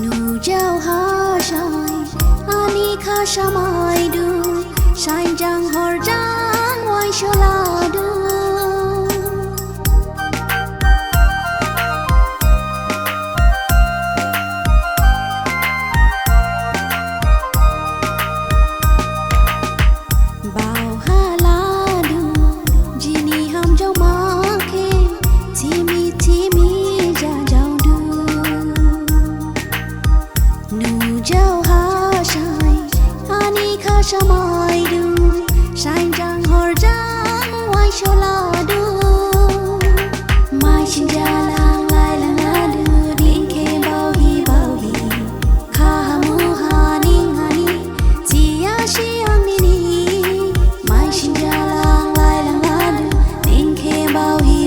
Nu jau ha shai ani kha shamai du shai jang hor jang wai shola du bao ha la du jini ham jau ma ke thimi ja jau du nu jau ha shai ani kha shamai du shai jang hor jang wai shola du mai shin ja lang lai lang la du din ke bao hi kha mu ha ni ngani ji ya shi ang ni ni mai shin ja lang lai lang la du din ke bao hi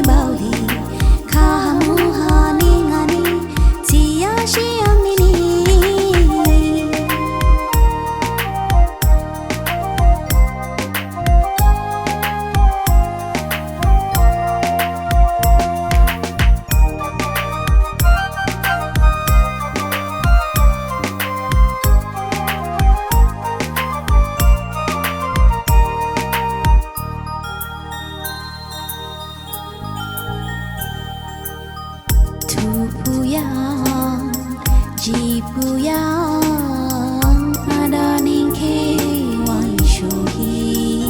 kha mu ha ni ngani ji ya shi ang ni ni Puyang, ji puyang, ada ningke wai shohi,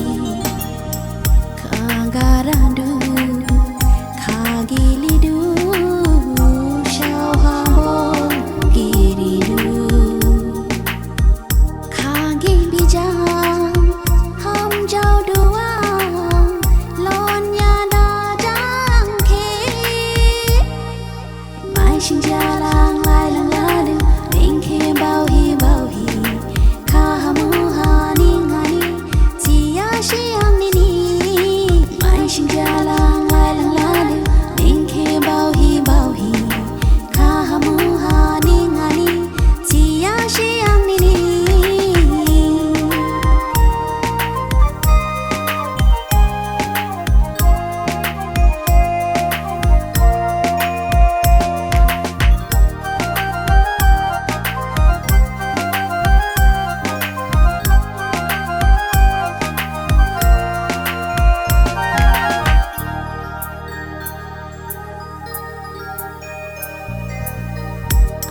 kagarandu, kagilidu, shao habon giridu, kagi bijang, ham jau dua, lonya da jang ke. Mai shin ja lang lai lang la du din ke bao hi kha mu ha ni ngani ji ya shi ang ni ni mai shin ja lang lai lang la du din ke bao hi kha mu ha ni ngani ji ya shi ang ni ni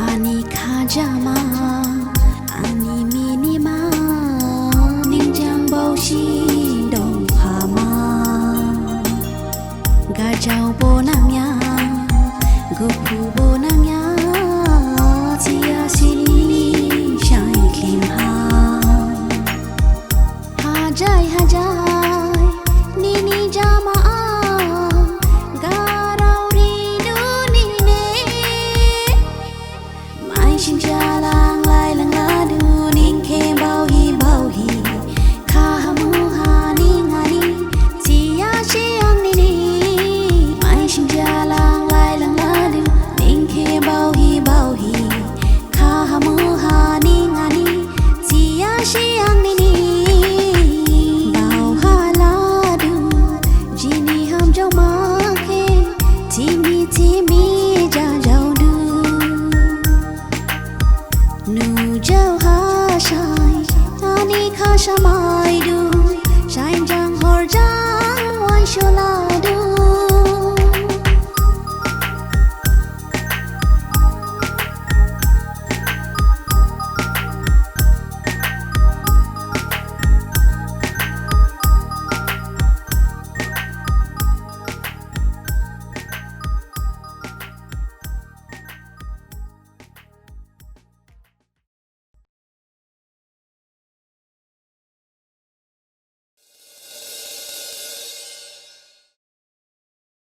Ani khajama ani minima ningjang bao shi dong phama ga jau bo nang ya gu phu bo nang ya chia sini shai kim ha jai ni ni jama shin ja lang lai lang la du ning ke bao hi kha mu ha ni ngani ji ya shi ang ni ni mai shin ja lang lai lang la du ning ke bao hi kha mu ha ni ngani ji ya shi ang ni ni bao ha la du jini ham jau ma ke thimi ja jau du nu jau ha shai ani kha shamai du shai jang hor jang wai shola